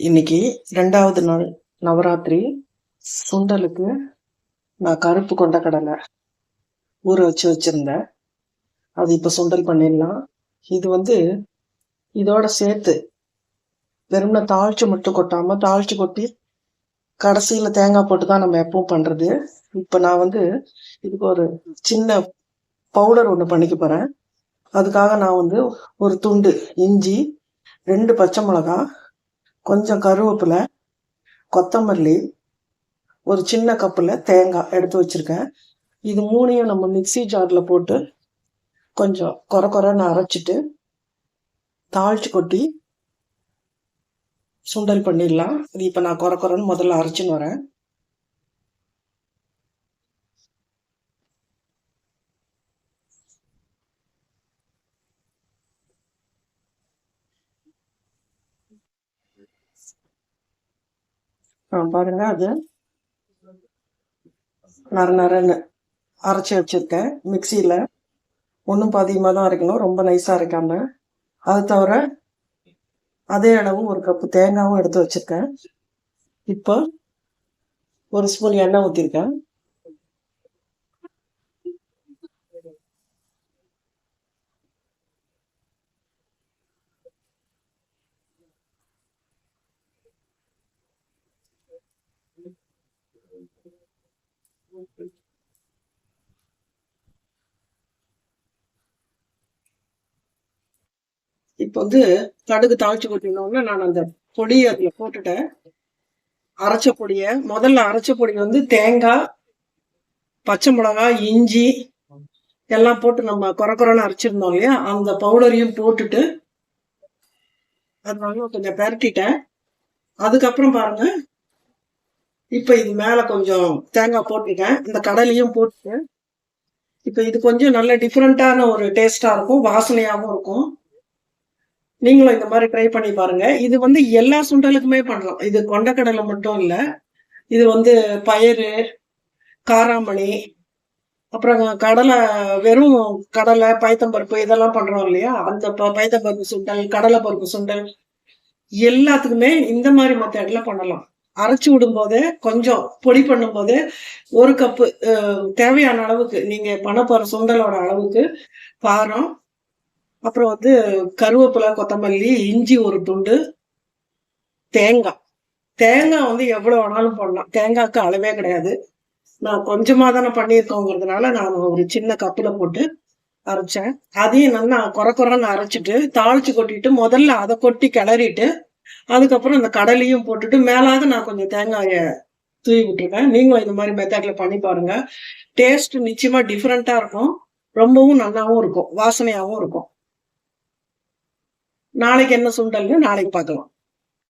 இன்னைக்கு 2வது நாள் நவராத்திரி. சுண்டலுக்கு நான் கருப்பு கொண்டக்கடலை ஊற வச்சிருந்தேன். அது இப்போ சுண்டல் பண்ணிடலாம். இது இதோட சேர்த்து வெறும்னா தாளிச்சு மட்டும் கொட்டாம தாளிச்சு கொட்டி கடைசியில தேங்காய் போட்டு தான் நம்ம எப்பவும் பண்றது. இப்போ நான் இதுக்கு ஒரு சின்ன பவுடர் ஒன்று பண்ணிக்க போறேன். அதுக்காக நான் ஒரு துண்டு இஞ்சி, 2 பச்சை மிளகாய், கொஞ்சம் கருவேப்பிலை, கொத்தமல்லி, ஒரு சின்ன கப்பில் தேங்காய் எடுத்து வச்சுருக்கேன். இது 3ஐயும் நம்ம மிக்சி ஜாரில் போட்டு கொஞ்சம் கொரன்னு அரைச்சிட்டு தாளிச்சு கொட்டி சுண்டல் பண்ணிடலாம். இது இப்போ நான் கொரன்னு முதல்ல அரைச்சின்னு வரேன். பாருங்க, அது நரன்னு அரைச்சி வச்சிருக்கேன் மிக்சியில். ஒன்றும் அதிகமாக தான் அரைக்கணும், ரொம்ப நைஸாக அரைக்காம. அது தவிர அதே அளவு ஒரு கப்பு தேங்காயும் எடுத்து வச்சிருக்கேன். இப்போ ஒரு ஸ்பூன் எண்ணெய் ஊற்றிருக்கேன். இப்போ கடுகு தாளிச்சு கொட்டினோம்னா நான் அந்த பொடியை அதுல போட்டுட்டேன். அரைச்ச பொடியை முதல்ல அரைச்ச பொடி தேங்காய், பச்சை மிளகாய், இஞ்சி எல்லாம் போட்டு நம்ம கொரன்னு அரைச்சிருந்தோம் இல்லையா, அந்த பவுடரையும் போட்டுட்டு அது கொஞ்சம் பரட்டிட்டேன். அதுக்கப்புறம் பாருங்க, இப்ப இது மேல கொஞ்சம் தேங்காய் போட்டுட்டேன். இந்த கடலையும் போட்டு இப்ப இது கொஞ்சம் நல்ல டிஃப்ரெண்டான ஒரு டேஸ்டா இருக்கும், வாசனையாகவும் இருக்கும். நீங்களும் இந்த மாதிரி ட்ரை பண்ணி பாருங்க. இது எல்லா சுண்டலுக்குமே பண்ணலாம். இது கொண்டக்கடலை மட்டும் இல்ல, இது பயறு, காராமணி, அப்புறம் கடலை, வெறும் கடலை, பயத்தம்பருப்பு இதெல்லாம் பண்றோம் இல்லையா, அந்த பயத்தம்பருப்பு சுண்டல், கடலை பருப்பு சுண்டல் எல்லாத்துக்குமே இந்த மாதிரி மெத்தட்ல பண்ணலாம். அரைச்சி விடும் போதே கொஞ்சம் பொடி பண்ணும் போதே ஒரு கப்பு தேவையான அளவுக்கு நீங்க பண்ண போற சுண்டலோட அளவுக்கு காரம், அப்புறம் கருவேப்பிலை, கொத்தமல்லி, இஞ்சி ஒரு துண்டு, தேங்காய் எவ்வளவு வேணாலும் போடலாம். தேங்காய்க்கு அளவே கிடையாது. நான் கொஞ்சமா தானே பண்ணியிருக்கோங்கிறதுனால நான் ஒரு சின்ன கப்புல போட்டு அரைச்சேன். அதையும் நல்லா கொரன்னு அரைச்சிட்டு தாளிச்சு கொட்டிட்டு முதல்ல அதை கொட்டி கிளறிட்டு அதுக்கப்புறம் இந்த கடலையும் போட்டுட்டு மேலாக நான் கொஞ்சம் தேங்காயை தூவி விட்டுருக்கேன். நீங்களும் இந்த மாதிரி மெத்தட்ல பண்ணி பாருங்க. டேஸ்ட் நிச்சயமா டிஃப்ரெண்டா இருக்கும், ரொம்பவும் நல்லாவும் இருக்கும், வாசனையாகவும் இருக்கும். நாளைக்கு என்ன சுண்டல்னு நாளைக்கு பார்க்கலாம்.